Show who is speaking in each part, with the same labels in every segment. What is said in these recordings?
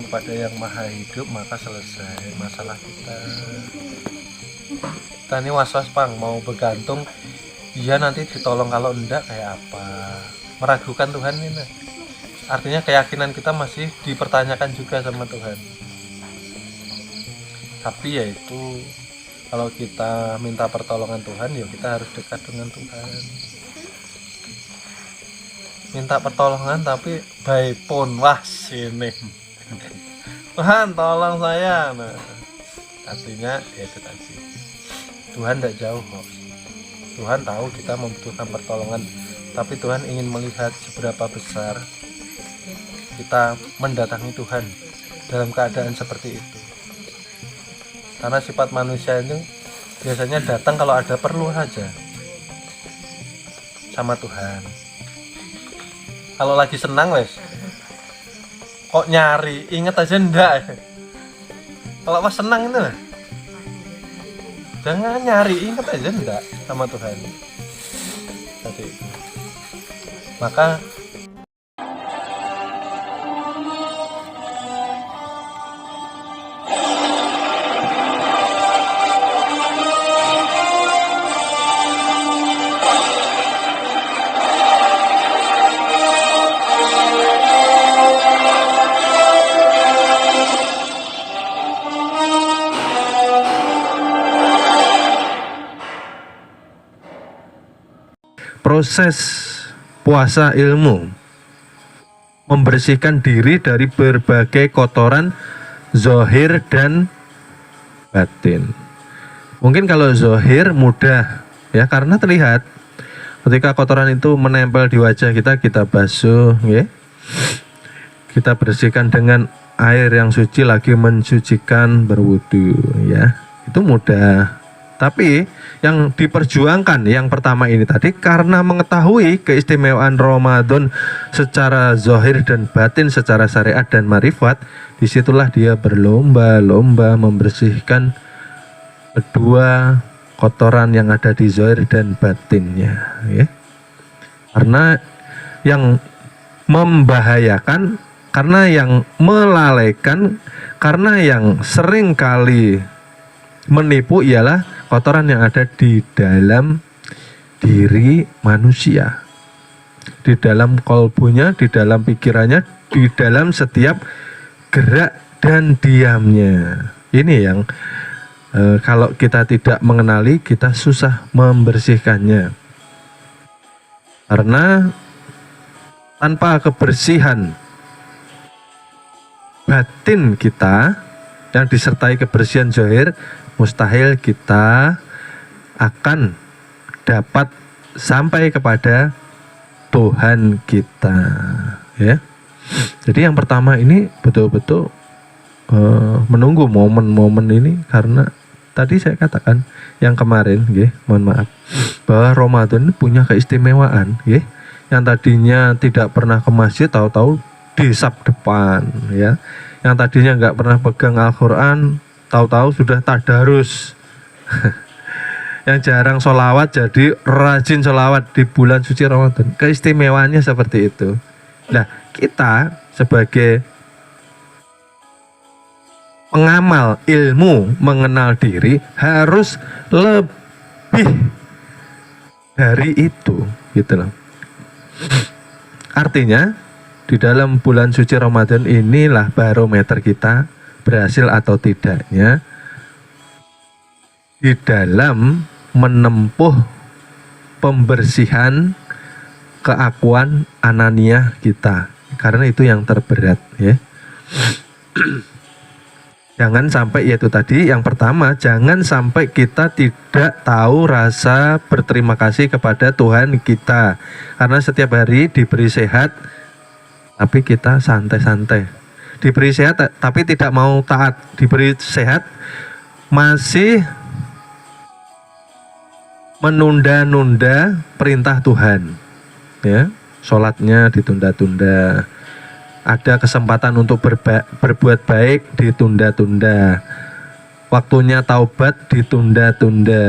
Speaker 1: kepada yang maha hidup, maka selesai masalah kita. Kita ini was-was pang, mau bergantung, iya nanti ditolong, kalau enggak kayak apa, meragukan Tuhan ini. Artinya keyakinan kita masih dipertanyakan juga sama Tuhan. Tapi ya itu, kalau kita minta pertolongan Tuhan, ya kita harus dekat dengan Tuhan. Minta pertolongan tapi by phone, wah sini Tuhan tolong saya. Nah, artinya ya itu tadi, Tuhan tidak jauh kok. Tuhan tahu kita membutuhkan pertolongan, tapi Tuhan ingin melihat seberapa besar kita mendatangi Tuhan dalam keadaan seperti itu. Karena sifat manusia itu biasanya datang kalau ada perlu saja sama Tuhan. Kalau lagi senang wes, kok nyari, inget aja ndak. Kalau pas senang itu lah, jangan nyari, inget aja ndak sama Tuhan. Jadi, maka proses puasa ilmu membersihkan diri dari berbagai kotoran zahir dan batin. Mungkin kalau zahir mudah ya, karena terlihat ketika kotoran itu menempel di wajah kita, kita basuh ya. Kita bersihkan dengan air yang suci, lagi mensucikan, berwudu ya. Itu mudah. Tapi yang diperjuangkan yang pertama ini tadi, karena mengetahui keistimewaan Ramadan secara zahir dan batin, secara syariat dan marifat, disitulah dia berlomba-lomba membersihkan kedua kotoran yang ada di zahir dan batinnya ya. Karena yang membahayakan, karena yang melalaikan, karena yang sering kali menipu ialah kotoran yang ada di dalam diri manusia, di dalam kolbunya, di dalam pikirannya, di dalam setiap gerak dan diamnya. Ini yang kalau kita tidak mengenali, kita susah membersihkannya. Karena tanpa kebersihan batin kita yang disertai kebersihan zahir, mustahil kita akan dapat sampai kepada Tuhan kita ya. Jadi yang pertama ini betul-betul menunggu momen-momen ini, karena tadi saya katakan yang kemarin ya, mohon maaf, bahwa Ramadan ini punya keistimewaan ya. Yang tadinya tidak pernah ke masjid, tahu-tahu di sab depan ya. Yang tadinya nggak pernah pegang Al-Quran, tahu-tahu sudah tadarus. Yang jarang sholawat jadi rajin sholawat di bulan suci Ramadan. Keistimewaannya seperti itu. Nah, kita sebagai pengamal ilmu mengenal diri harus lebih dari itu, gitu loh. Artinya di dalam bulan suci Ramadan inilah barometer kita berhasil atau tidaknya di dalam menempuh pembersihan keakuan ananiah kita, karena itu yang terberat ya. Jangan sampai, yaitu tadi yang pertama, jangan sampai kita tidak tahu rasa berterima kasih kepada Tuhan kita, karena setiap hari diberi sehat tapi kita santai-santai, diberi sehat tapi tidak mau taat, diberi sehat masih menunda-nunda perintah Tuhan ya, sholatnya ditunda-tunda, ada kesempatan untuk berbuat baik ditunda-tunda, waktunya taubat ditunda-tunda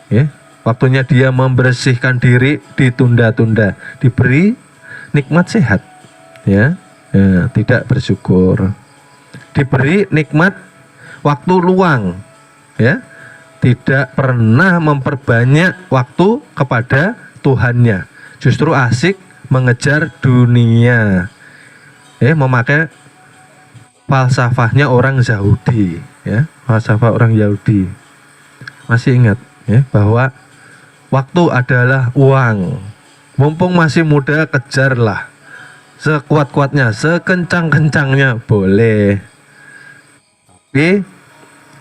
Speaker 1: ya, waktunya dia membersihkan diri ditunda-tunda, diberi nikmat sehat ya, tidak bersyukur. diberi nikmat waktu luang, ya, tidak pernah memperbanyak waktu kepada Tuhannya, justru asik mengejar dunia, memakai falsafahnya orang Yahudi, ya, falsafah orang Yahudi. Masih ingat, ya, bahwa waktu adalah uang, mumpung masih muda kejarlah sekuat-kuatnya, sekencang-kencangnya boleh, tapi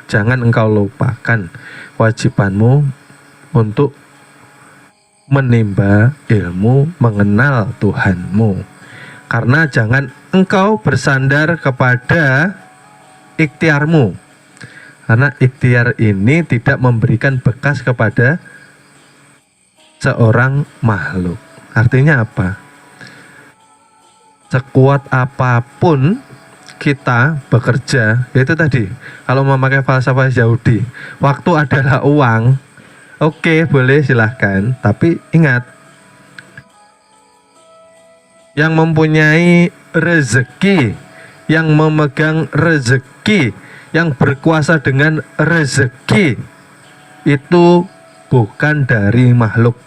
Speaker 1: jangan engkau lupakan kewajibanmu untuk menimba ilmu mengenal Tuhanmu. Karena jangan engkau bersandar kepada ikhtiarmu, karena ikhtiar ini tidak memberikan bekas kepada seorang makhluk. Artinya apa? Sekuat apapun kita bekerja, itu tadi, kalau memakai falsafah Yahudi, waktu adalah uang, oke, boleh, silahkan. Tapi ingat, yang mempunyai rezeki, yang memegang rezeki, yang berkuasa dengan rezeki, itu bukan dari makhluk,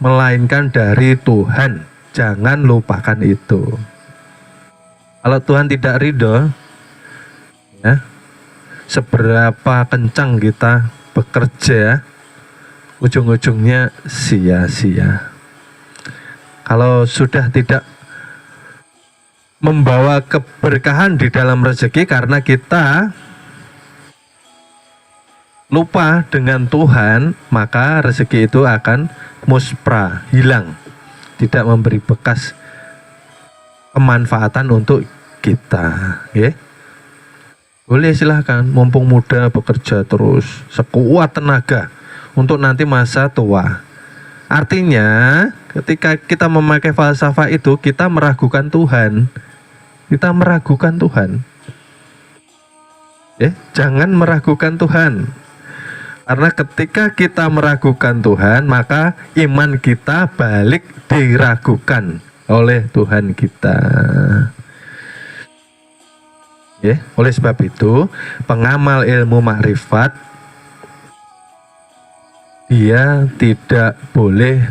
Speaker 1: melainkan dari Tuhan. Jangan lupakan itu. Kalau Tuhan tidak ridho, ya, seberapa kencang kita bekerja, ujung-ujungnya sia-sia. Kalau sudah tidak membawa keberkahan di dalam rezeki karena kita lupa dengan Tuhan, maka rezeki itu akan muspra, hilang, tidak memberi bekas kemanfaatan untuk kita, ya. Boleh, silahkan, mumpung muda bekerja terus sekuat tenaga untuk nanti masa tua. Artinya ketika kita memakai falsafah itu, kita meragukan Tuhan. Kita meragukan Tuhan. Jangan meragukan Tuhan. Karena ketika kita meragukan Tuhan, maka iman kita balik diragukan oleh Tuhan kita. Oleh sebab itu, pengamal ilmu makrifat, dia tidak boleh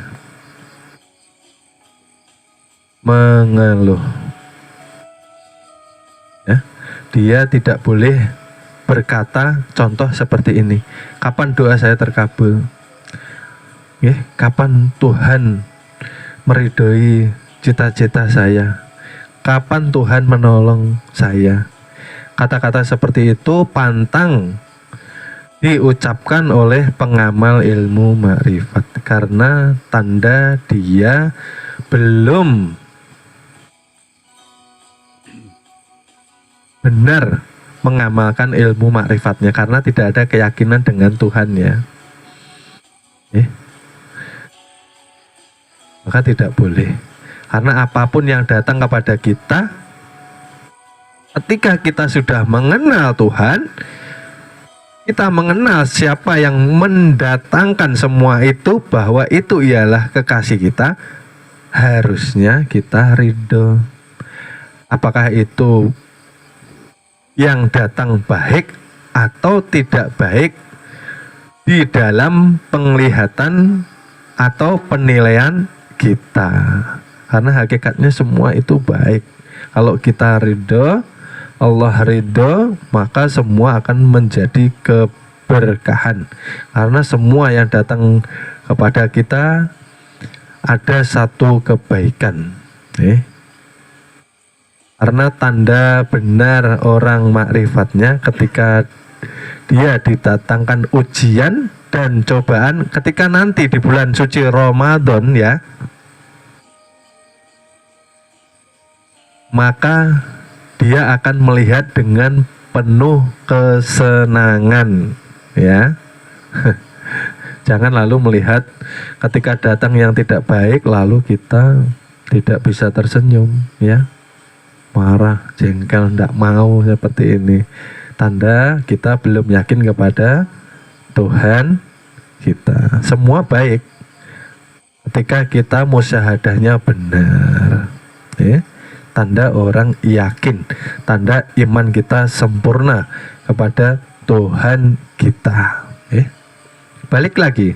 Speaker 1: mengeluh, dia tidak boleh berkata contoh seperti ini, kapan doa saya terkabul, kapan Tuhan meridhoi cita-cita saya, kapan Tuhan menolong saya. Kata-kata seperti itu pantang diucapkan oleh pengamal ilmu makrifat, karena tanda dia belum benar mengamalkan ilmu makrifatnya, karena tidak ada keyakinan dengan Tuhannya. Maka tidak boleh, karena apapun yang datang kepada kita, ketika kita sudah mengenal Tuhan, kita mengenal siapa yang mendatangkan semua itu, bahwa itu ialah kekasih kita, harusnya kita ridho. Apakah itu yang datang baik atau tidak baik di dalam penglihatan atau penilaian kita, karena hakikatnya semua itu baik. Kalau kita ridho, Allah ridho, maka semua akan menjadi keberkahan, karena semua yang datang kepada kita ada satu kebaikan. Karena tanda benar orang makrifatnya ketika dia didatangkan ujian dan cobaan, ketika nanti di bulan suci Ramadan, ya, maka dia akan melihat dengan penuh kesenangan, ya. Jangan lalu melihat ketika datang yang tidak baik lalu kita tidak bisa tersenyum, ya, marah, jengkel, tidak mau seperti ini. Tanda kita belum yakin kepada Tuhan kita. Semua baik ketika kita musyahadahnya benar, ya. tanda orang yakin, tanda iman kita sempurna kepada Tuhan kita. Balik lagi.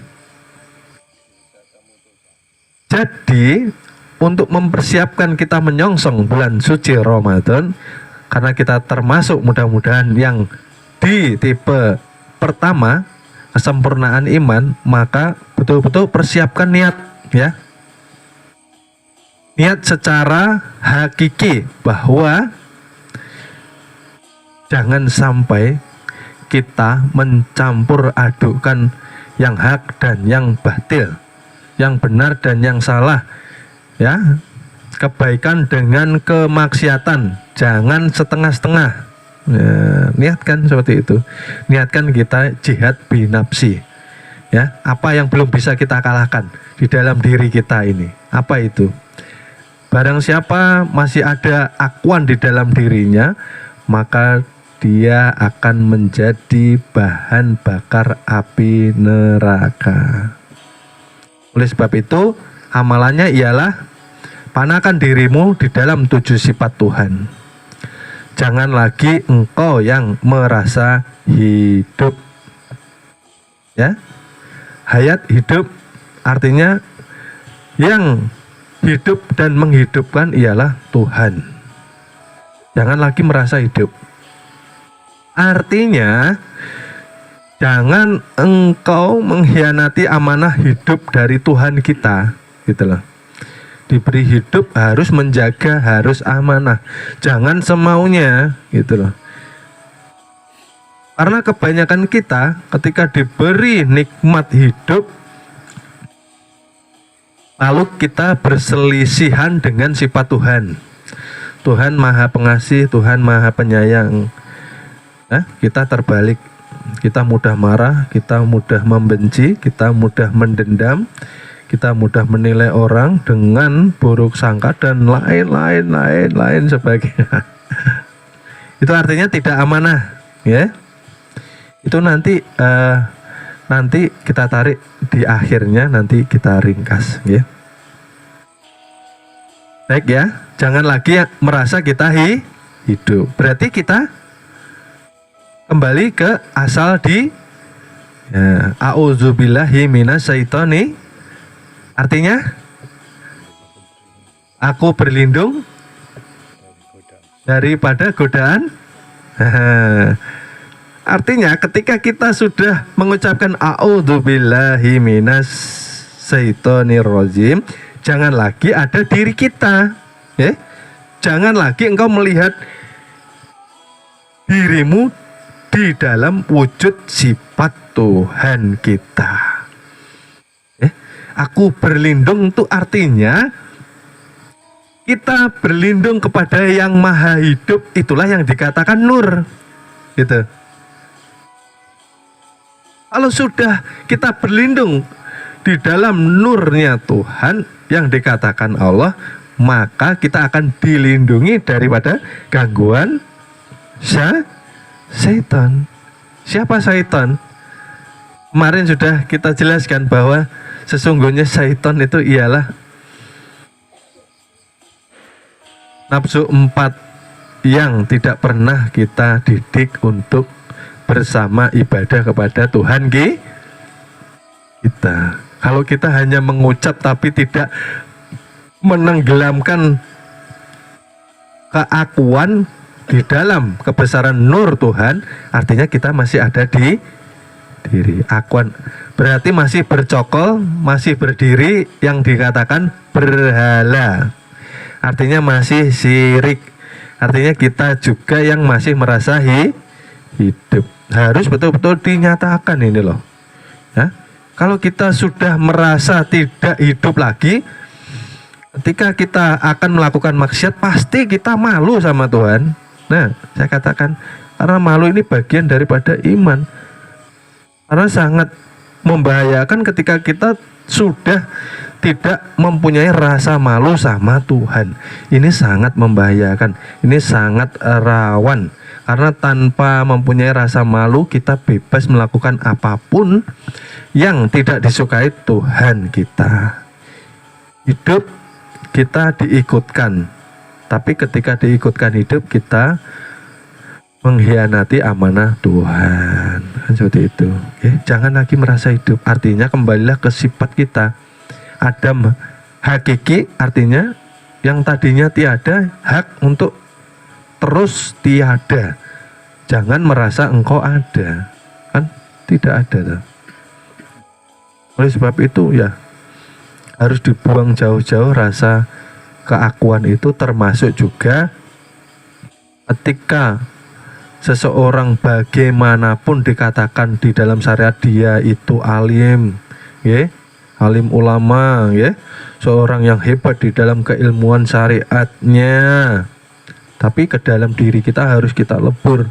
Speaker 1: Jadi untuk mempersiapkan kita menyongsong bulan suci Ramadan, karena kita termasuk mudah-mudahan yang di tipe pertama kesempurnaan iman, maka betul-betul persiapkan niat, ya. Niat secara hakiki bahwa jangan sampai kita mencampur adukkan yang hak dan yang batil, yang benar dan yang salah, ya. Kebaikan dengan kemaksiatan, jangan setengah-setengah. Niatkan seperti itu. Niatkan kita jihad binafsi, ya. Apa yang belum bisa kita kalahkan di dalam diri kita ini, apa itu? Barang siapa masih ada akuan di dalam dirinya, maka dia akan menjadi bahan bakar api neraka. Oleh sebab itu, amalannya ialah panakan dirimu di dalam 7 sifat Tuhan. Jangan lagi engkau yang merasa hidup, ya. Hayat hidup artinya yang hidup dan menghidupkan ialah Tuhan. Jangan lagi merasa hidup. Artinya jangan engkau mengkhianati amanah hidup dari Tuhan kita, gitu loh. Diberi hidup harus menjaga, harus amanah. Jangan semaunya, gitu loh. Karena kebanyakan kita ketika diberi nikmat hidup, lalu kita berselisihan dengan sifat Tuhan. Tuhan Maha Pengasih, Tuhan Maha Penyayang. Kita terbalik. Kita mudah marah, kita mudah membenci, kita mudah mendendam, kita mudah menilai orang dengan buruk sangka dan lain sebagainya. Itu artinya tidak amanah, ya. Itu nanti kita tarik di akhirnya, nanti kita ringkas, ya. Baik, ya. Jangan lagi merasa kita hidup. Berarti kita kembali ke asal di a'udzubillahi minasyaitonir. Artinya aku berlindung daripada godaan. Artinya ketika kita sudah mengucapkan a'udzubillahi minasyaitonir rajim, jangan lagi ada diri kita, ya. Jangan lagi engkau melihat dirimu di dalam wujud sifat Tuhan kita. Aku berlindung itu artinya kita berlindung kepada yang maha hidup, itulah yang dikatakan nur, gitu. Kalau sudah kita berlindung di dalam nurnya Tuhan yang dikatakan Allah, maka kita akan dilindungi daripada gangguan syaitan. Siapa syaitan? Kemarin sudah kita jelaskan bahwa sesungguhnya syaitan itu ialah nafsu 4 yang tidak pernah kita didik untuk bersama ibadah kepada Tuhan kita. Kalau kita hanya mengucap tapi tidak menenggelamkan keakuan di dalam kebesaran nur Tuhan, artinya kita masih ada di diri. Akuan berarti masih bercokol, masih berdiri yang dikatakan berhala. Artinya masih syirik. Artinya kita juga yang masih merasa hidup. Harus betul-betul dinyatakan ini loh. Ya? Kalau kita sudah merasa tidak hidup lagi, ketika kita akan melakukan maksiat, pasti kita malu sama Tuhan. Nah, saya katakan karena malu ini bagian daripada iman. Karena sangat membahayakan ketika kita sudah tidak mempunyai rasa malu sama Tuhan. Ini sangat membahayakan. Ini sangat rawan. Karena tanpa mempunyai rasa malu, kita bebas melakukan apapun yang tidak disukai Tuhan kita. Hidup kita diikutkan Tapi ketika diikutkan hidup, kita mengkhianati amanah Tuhan. Kan seperti itu. Jangan lagi merasa hidup. Artinya kembalilah ke sifat kita. Adam hakiki, artinya yang tadinya tiada, hak untuk terus tiada. Jangan merasa engkau ada. Kan tidak ada. Oleh sebab itu ya harus dibuang jauh-jauh rasa keakuan itu, termasuk juga ketika seseorang bagaimanapun dikatakan di dalam syariat dia itu alim, alim ulama, seorang yang hebat di dalam keilmuan syariatnya, tapi ke dalam diri kita harus kita lebur,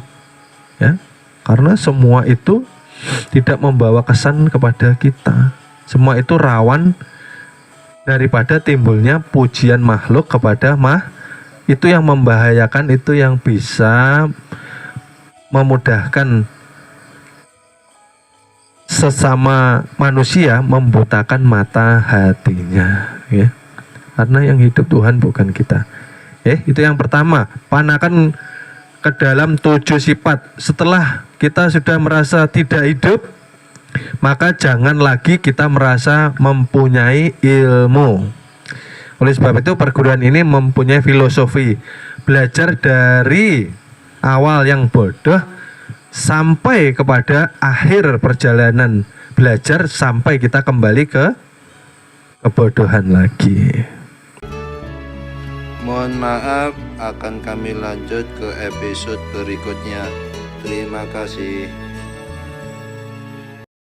Speaker 1: karena semua itu tidak membawa kesan kepada kita. Semua itu rawan daripada timbulnya pujian makhluk kepada itu yang membahayakan, itu yang bisa memudahkan sesama manusia, membutakan mata hatinya, karena yang hidup Tuhan bukan kita. Itu yang pertama, panakan ke dalam 7 sifat. Setelah kita sudah merasa tidak hidup, maka jangan lagi kita merasa mempunyai ilmu. Oleh sebab itu perguruan ini mempunyai filosofi, belajar dari awal yang bodoh sampai kepada akhir perjalanan belajar, sampai kita kembali ke kebodohan lagi.
Speaker 2: Mohon maaf, akan kami lanjut ke episode berikutnya. Terima kasih.